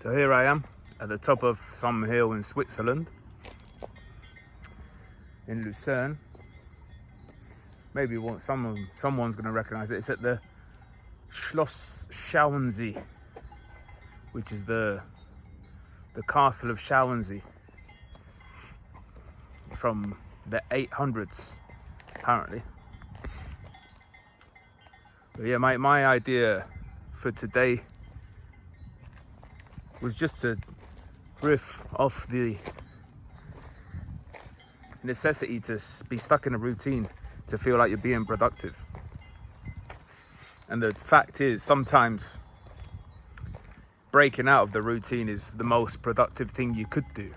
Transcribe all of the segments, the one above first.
So here I am at the top of some hill in Switzerland, in Lucerne. Maybe someone's going to recognize it. It's at the Schloss Schauensee, which is the castle of Schauensee from the 800s, apparently. But yeah, my idea for today was just to riff off the necessity to be stuck in a routine to feel like you're being productive. And the fact is, sometimes breaking out of the routine is the most productive thing you could do.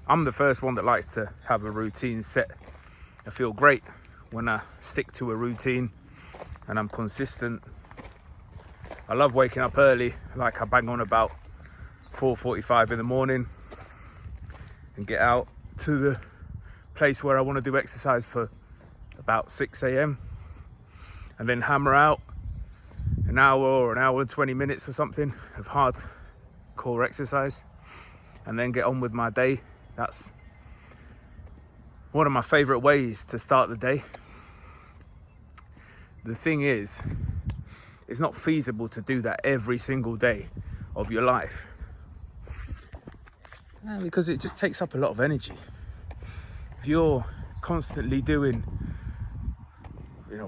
I'm the first one that likes to have a routine set. I feel great when I stick to a routine and I'm consistent. I love waking up early, like I bang on about 4:45 in the morning, and get out to the place where I want to do exercise for about 6 a.m. and then hammer out an hour or an hour and 20 minutes or something of hardcore exercise, and then get on with my day. That's one of my favorite ways to start the day. The thing is, it's not feasible to do that every single day of your life, because it just takes up a lot of energy. If you're constantly doing,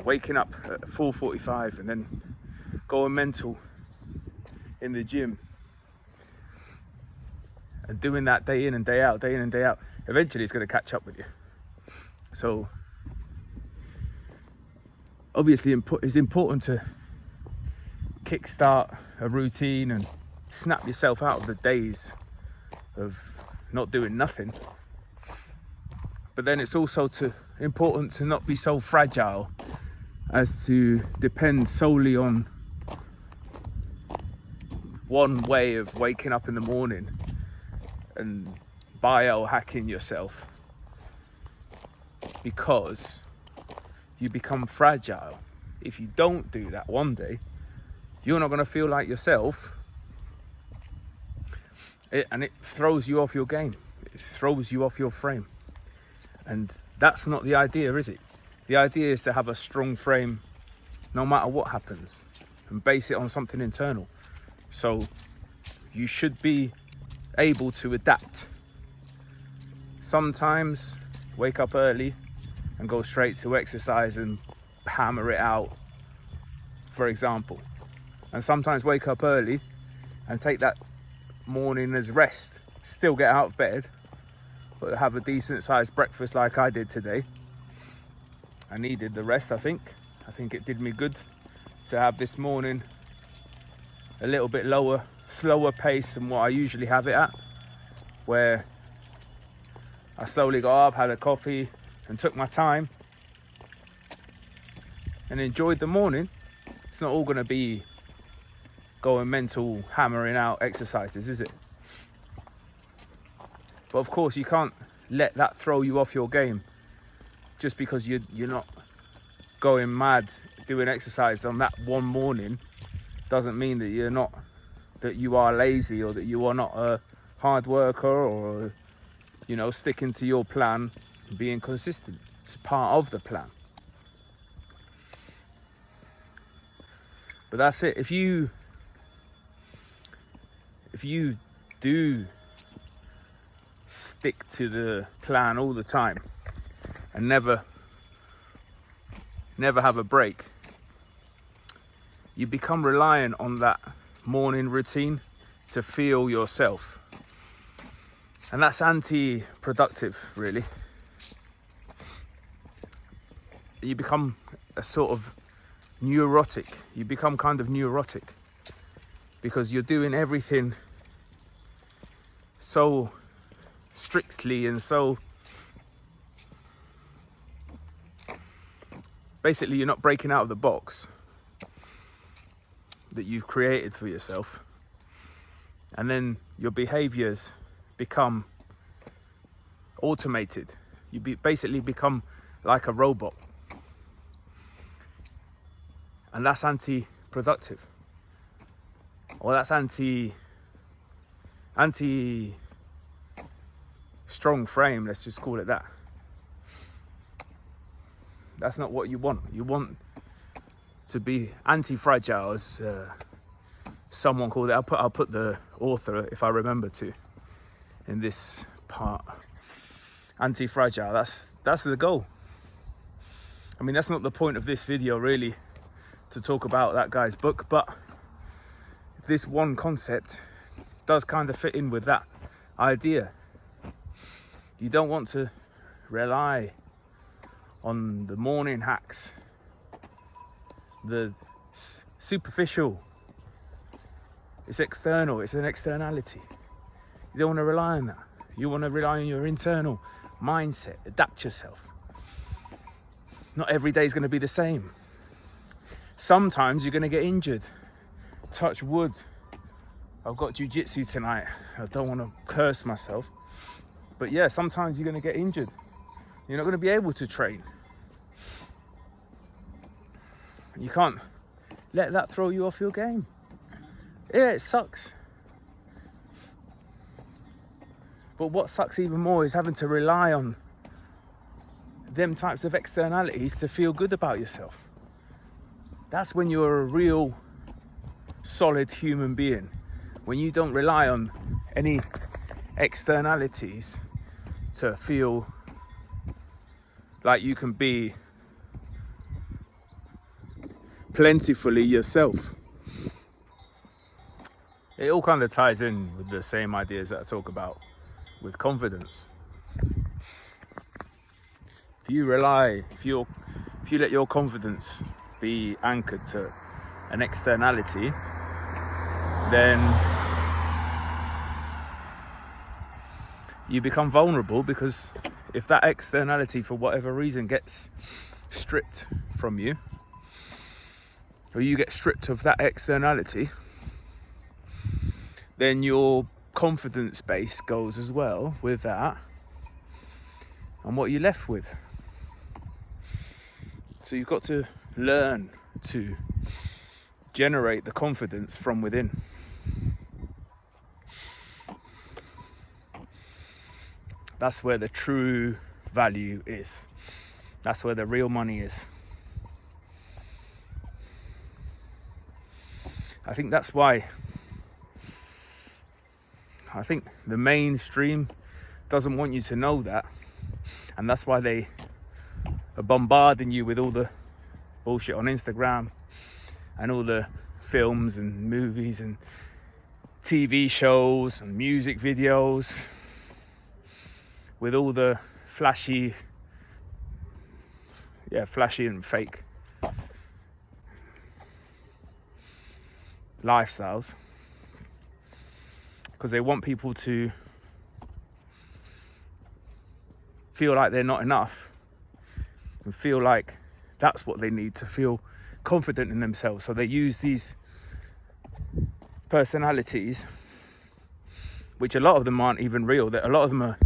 waking up at 4:45 and then going mental in the gym and doing that day in and day out, eventually it's going to catch up with you. So obviously it's important to kickstart a routine and snap yourself out of the days of not doing nothing. But then it's also important to not be so fragile as to depend solely on one way of waking up in the morning and biohacking yourself, because you become fragile. If you don't do that one day, you're not going to feel like yourself, and it throws you off your game. It throws you off your frame. And that's not the idea, is it? The idea is to have a strong frame no matter what happens, and base it on something internal. So you should be able to adapt. Sometimes wake up early and go straight to exercise and hammer it out, for example. And sometimes wake up early and take that morning as rest. Still get out of bed, but have a decent sized breakfast like I did today. I needed the rest, I think. I think it did me good to have this morning a little bit slower pace than what I usually have it at, where I slowly got up, had a coffee and took my time and enjoyed the morning. It's not all going to be going mental, hammering out exercises, is it? But of course you can't let that throw you off your game. Just because you're not going mad doing exercise on that one morning doesn't mean that you are lazy, or that you are not a hard worker, or sticking to your plan, being consistent. It's part of the plan. But that's it. If you do stick to the plan all the time and never have a break, you become reliant on that morning routine to feel yourself. And that's anti-productive, really. You become a sort of neurotic. You become kind of neurotic because you're doing everything so strictly and so basically you're not breaking out of the box that you've created for yourself, and then your behaviors become automated. You basically become like a robot, and that's anti-productive, or that's anti-strong frame, let's just call it that. That's not what you want. You want to be anti-fragile, as someone called it. I'll put the author, if I remember to, in this part. Anti-fragile, that's the goal. I mean, that's not the point of this video really, to talk about that guy's book, but this one concept does kind of fit in with that idea. You don't want to rely on the morning hacks, the superficial. It's external, it's an externality. You don't want to rely on that. You want to rely on your internal mindset, adapt yourself. Not every day is going to be the same. Sometimes you're going to get injured. Touch wood. I've got jiu-jitsu tonight. I don't want to curse myself. But yeah, sometimes you're going to get injured. You're not going to be able to train. You can't let that throw you off your game. Yeah, it sucks. But what sucks even more is having to rely on them types of externalities to feel good about yourself. That's when you're a real solid human being. When you don't rely on any externalities to feel like you can be plentifully yourself. It all kind of ties in with the same ideas that I talk about with confidence. If you let your confidence be anchored to an externality, then you become vulnerable, because if that externality for whatever reason gets stripped from you, or you get stripped of that externality, then your confidence base goes as well with that, and what you're left with. So you've got to learn to generate the confidence from within. That's where the true value is. That's where the real money is. I think that's why I think the mainstream doesn't want you to know that, and that's why they are bombarding you with all the bullshit on Instagram and all the films and movies and TV shows and music videos with all the flashy and fake lifestyles, because they want people to feel like they're not enough and feel like that's what they need to feel confident in themselves. So they use these personalities, which a lot of them aren't even real, that a lot of them are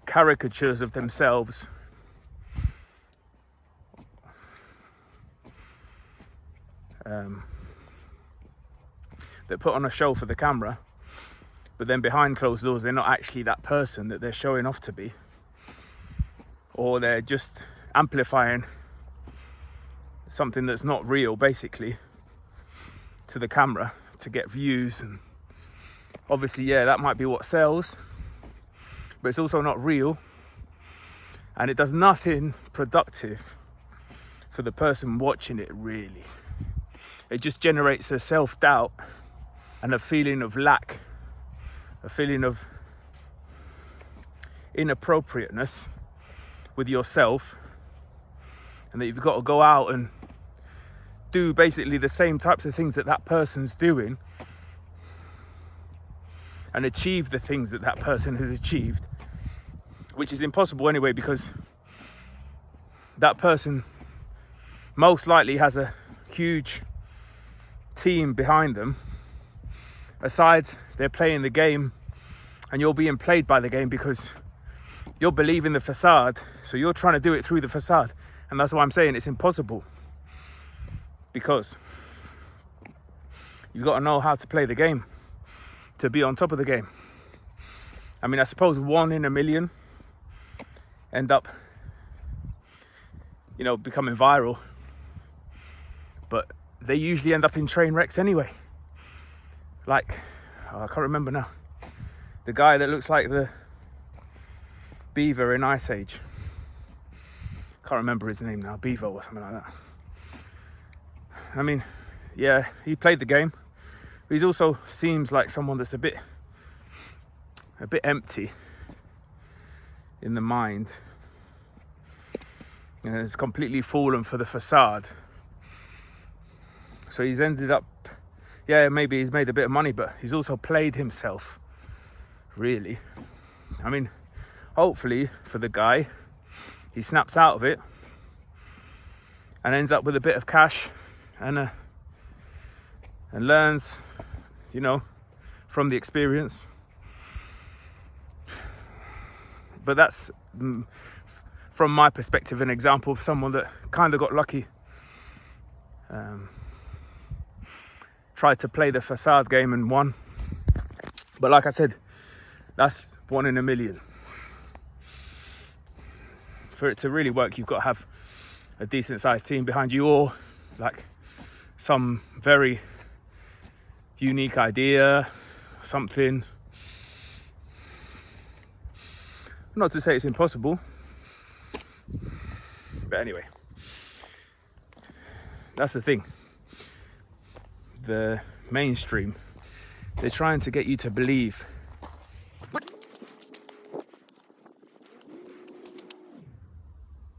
caricatures of themselves, that put on a show for the camera, but then behind closed doors they're not actually that person that they're showing off to be, or they're just amplifying something that's not real basically to the camera to get views. And obviously, yeah, that might be what sells, but it's also not real, and it does nothing productive for the person watching it really. It just generates a self-doubt and a feeling of lack, a feeling of inappropriateness with yourself, and that you've got to go out and do basically the same types of things that that person's doing and achieve the things that that person has achieved, which is impossible anyway, because that person most likely has a huge team behind them. Aside, they're playing the game and you're being played by the game because you're believing the facade, so you're trying to do it through the facade. And that's why I'm saying it's impossible, because you've got to know how to play the game. to be on top of the game. I mean, I suppose 1 in a million end up, you know, becoming viral, but they usually end up in train wrecks anyway. Like, I can't remember now, the guy that looks like the beaver in Ice Age. Can't remember his name now, Beaver or something like that. I mean, yeah, he played the game, but he also seems like someone that's a bit empty in the mind, and has completely fallen for the facade. So he's ended up, yeah, maybe he's made a bit of money, but he's also played himself, really. I mean, hopefully for the guy, he snaps out of it and ends up with a bit of cash and learns, you know, from the experience. But that's, from my perspective, an example of someone that kind of got lucky. Tried to play the facade game and won. But like I said, that's 1 in a million. For it to really work, you've got to have a decent sized team behind you, or like some very unique idea, something. Not to say it's impossible, but anyway, that's the thing. The mainstream, they're trying to get you to believe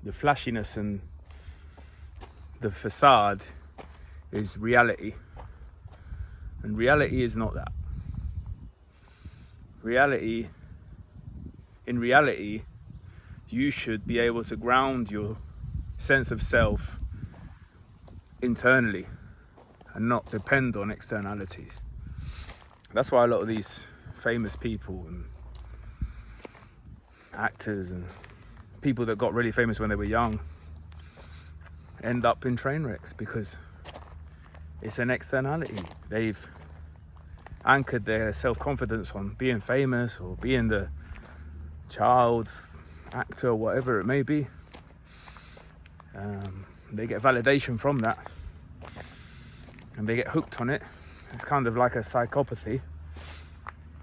the flashiness and the facade is reality, and reality is not that. In reality, you should be able to ground your sense of self internally and not depend on externalities. That's why a lot of these famous people and actors and people that got really famous when they were young end up in train wrecks, because it's an externality. They've anchored their self-confidence on being famous or being the child actor, whatever it may be. They get validation from that and they get hooked on it. It's kind of like a psychopathy.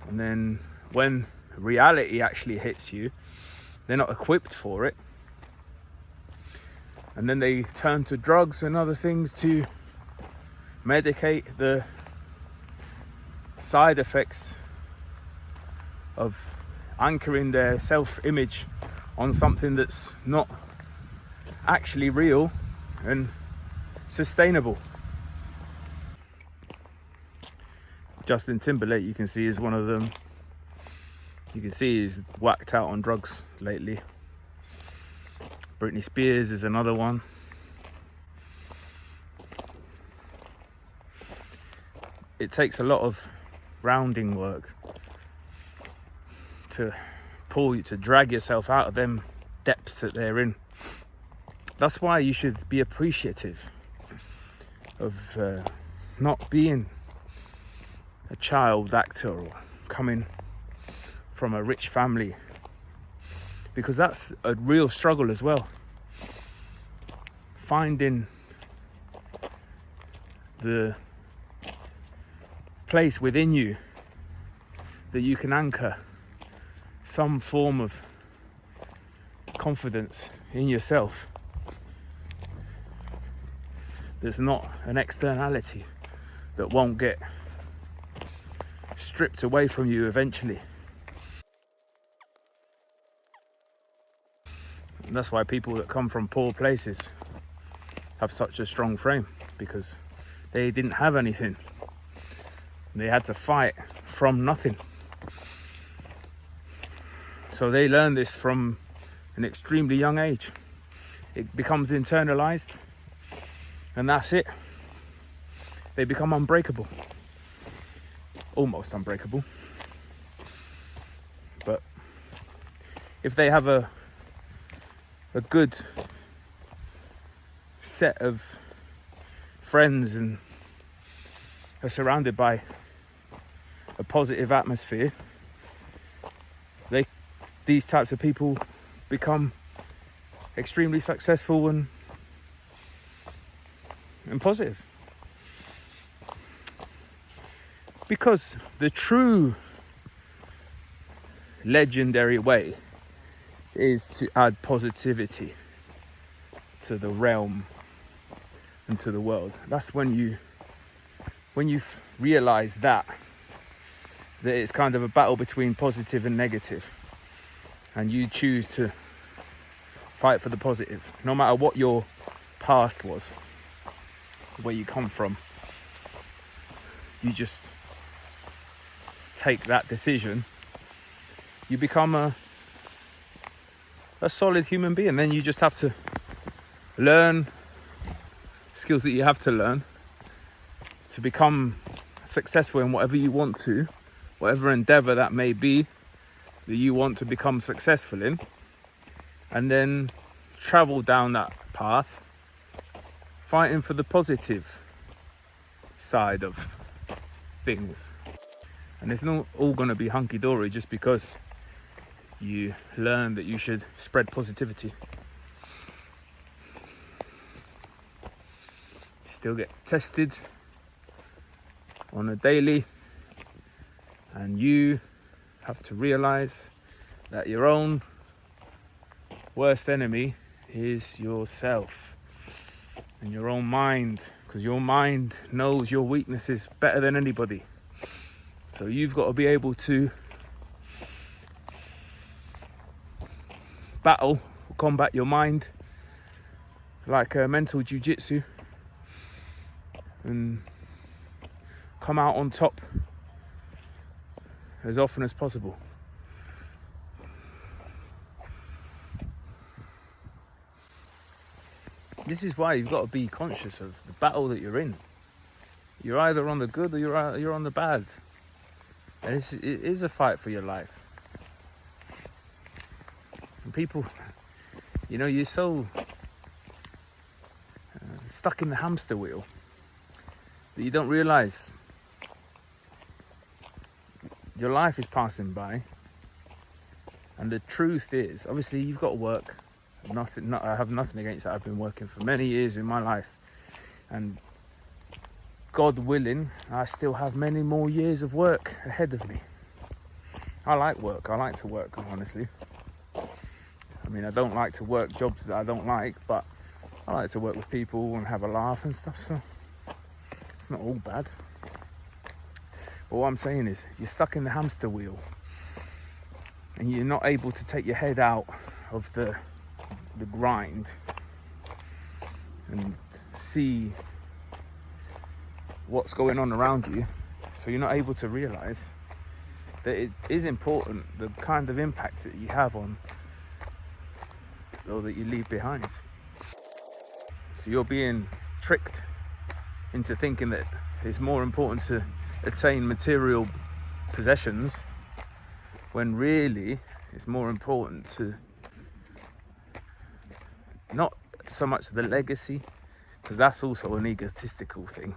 And then when reality actually hits you, they're not equipped for it, and then they turn to drugs and other things to medicate the side effects of anchoring their self-image on something that's not actually real and sustainable. Justin Timberlake, you can see, is one of them. You can see he's whacked out on drugs lately. Britney Spears is another one. It takes a lot of grounding work to pull you, to drag yourself out of them depths that they're in. That's why you should be appreciative of not being a child actor or coming from a rich family, because that's a real struggle as well. Finding the place within you that you can anchor some form of confidence in yourself that's not an externality that won't get stripped away from you eventually. And that's why people that come from poor places have such a strong frame, because they didn't have anything. They had to fight from nothing. So they learn this from an extremely young age. It becomes internalized, and that's it. They become unbreakable. Almost unbreakable. But if they have a good set of friends and are surrounded by a positive atmosphere, these types of people become extremely successful and positive. Because the true legendary way is to add positivity to the realm and to the world. That's when you realize that it's kind of a battle between positive and negative, and you choose to fight for the positive, no matter what your past was, where you come from. You just take that decision, you become a solid human being. Then you just have to learn skills that you have to learn to become successful in whatever you want to, whatever endeavor that may be that you want to become successful in, and then travel down that path, fighting for the positive side of things. And it's not all going to be hunky-dory just because you learn that you should spread positivity. You still get tested on a daily, and you have to realize that your own worst enemy is yourself and your own mind, because your mind knows your weaknesses better than anybody. So you've got to be able to combat your mind like a mental jiu-jitsu and come out on top as often as possible. This is why you've got to be conscious of the battle that you're in. You're either on the good or you're on the bad. And it is a fight for your life. And people, you're so stuck in the hamster wheel that you don't realize your life is passing by. And the truth is, obviously you've got to work. I have nothing against that. I've been working for many years in my life, and God willing, I still have many more years of work ahead of me. I like work. I like to work, honestly. I mean, I don't like to work jobs that I don't like, but I like to work with people and have a laugh and stuff, so it's not all bad. But what I'm saying is, you're stuck in the hamster wheel and you're not able to take your head out of the grind and see what's going on around you. So you're not able to realize that it is important, the kind of impact that you have on, or that you leave behind. So you're being tricked into thinking that it's more important to attain material possessions, when really it's more important to not so much the legacy, because that's also an egotistical thing.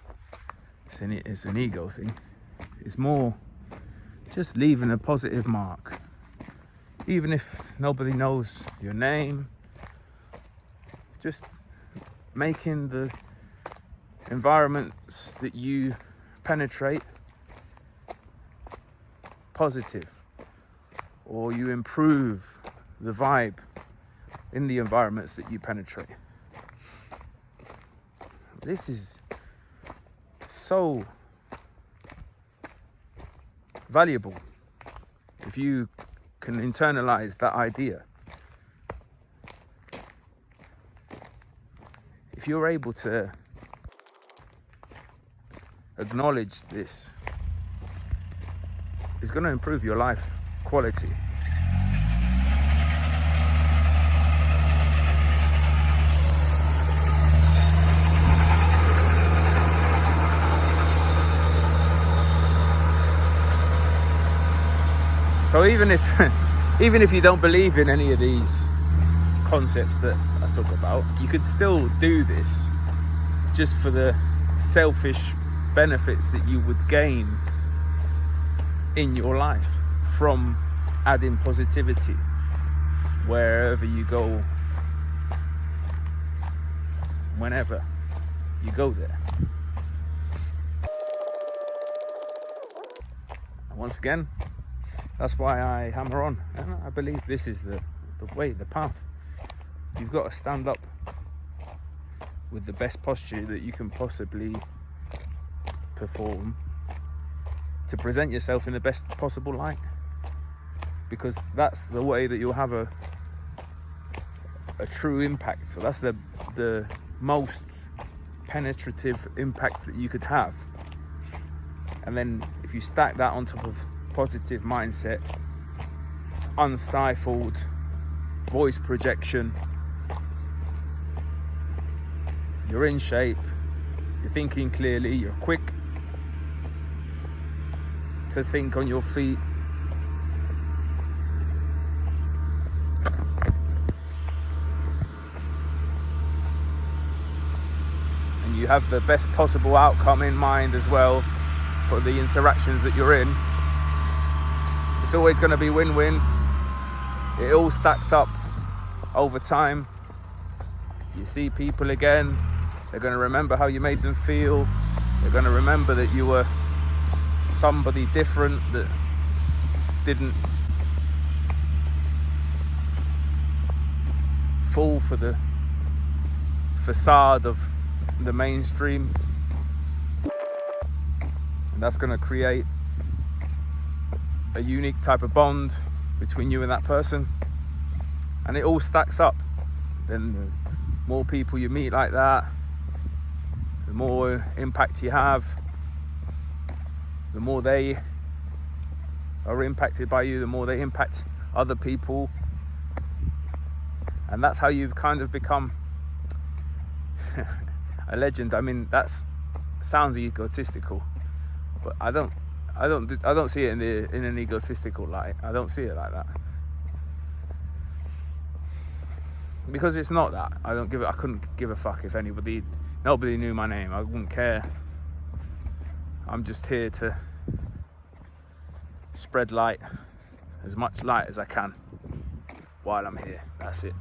It's an ego thing. It's more just leaving a positive mark, even if nobody knows your name. Just making the environments that you penetrate positive, or you improve the vibe in the environments that you penetrate. This is so valuable if you can internalize that idea. If you're able to acknowledge this, it's going to improve your life quality. So even if you don't believe in any of these concepts that I talk about, you could still do this just for the selfish benefits that you would gain in your life from adding positivity wherever you go, whenever you go there. And once again, that's why I hammer on, and I believe this is the way, the path. You've got to stand up with the best posture that you can possibly perform to present yourself in the best possible light, because that's the way that you'll have a true impact. So that's the most penetrative impact that you could have. And then if you stack that on top of positive mindset, unstifled voice projection, you're in shape, you're thinking clearly, you're quick to think on your feet, and you have the best possible outcome in mind as well for the interactions that you're in. It's always going to be win-win. It all stacks up over time. You see people again, they're going to remember how you made them feel. They're going to remember that you were somebody different, that didn't fall for the facade of the mainstream. And that's going to create a unique type of bond between you and that person, and it all stacks up. Then the more people you meet like that, the more impact you have, the more they are impacted by you, the more they impact other people, and that's how you kind of become a legend. I mean, that sounds egotistical, but I don't see it in an egotistical light. I don't see it like that, because it's not that. I couldn't give a fuck if nobody knew my name. I wouldn't care. I'm just here to spread light, as much light as I can while I'm here. That's it.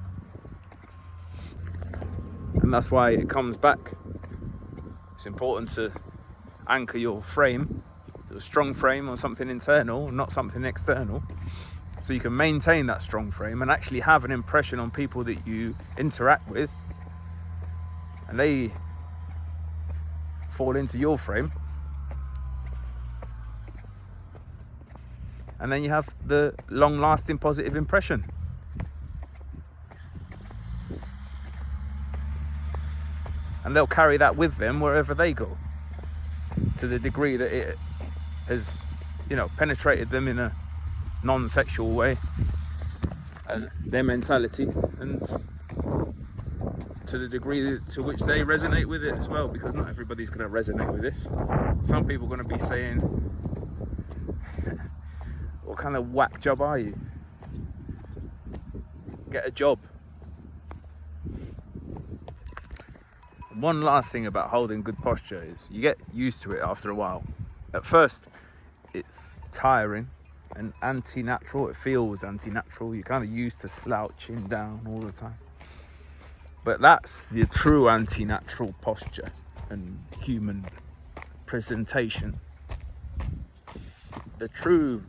And that's why it comes back. It's important to anchor your frame, a strong frame, on something internal, not something external, so you can maintain that strong frame and actually have an impression on people that you interact with, and they fall into your frame, and then you have the long-lasting positive impression. And they'll carry that with them wherever they go, to the degree that it has, penetrated them in a non-sexual way, and their mentality, and to the degree to which they resonate with it as well, because not everybody's going to resonate with this. Some people are going to be saying, what kind of whack job are you? Get a job. One last thing about holding good posture is you get used to it after a while. At first it's tiring and anti-natural. It feels anti-natural. You're kind of used to slouching down all the time, but that's the true anti-natural posture and human presentation. The true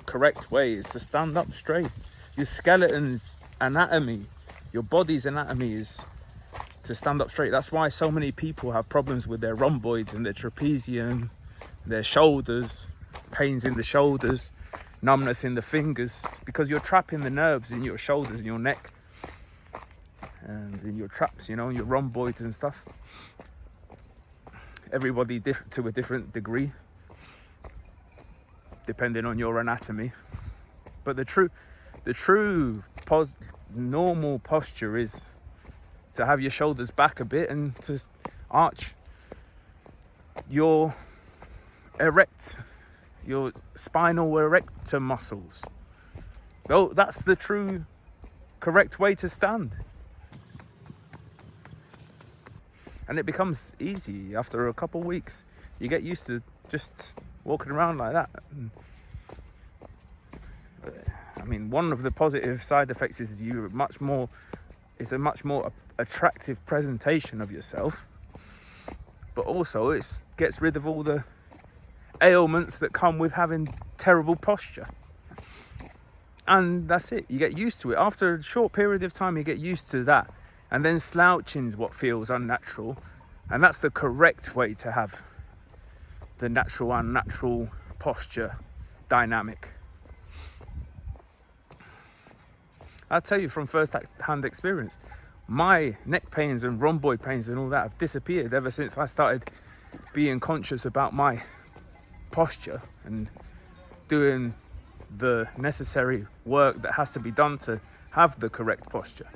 correct way is to stand up straight. Your skeleton's anatomy, your body's anatomy is to stand up straight. That's why so many people have problems with their rhomboids and their trapezium, their shoulders, pains in the shoulders, numbness in the fingers. It's because you're trapping the nerves in your shoulders and your neck, and in your traps, your rhomboids and stuff. Everybody to a different degree, depending on your anatomy. But the true normal posture is to have your shoulders back a bit and to arch your spinal erector muscles. Well, that's the true correct way to stand. And it becomes easy after a couple of weeks. You get used to just walking around like that. I mean, one of the positive side effects is it's a much more attractive presentation of yourself, but also it gets rid of all the ailments that come with having terrible posture. And that's it, you get used to it. After a short period of time, you get used to that, and then slouching's what feels unnatural, and that's the correct way to have the natural unnatural posture dynamic. I'll tell you from first-hand experience, my neck pains and rhomboid pains and all that have disappeared ever since I started being conscious about my posture and doing the necessary work that has to be done to have the correct posture.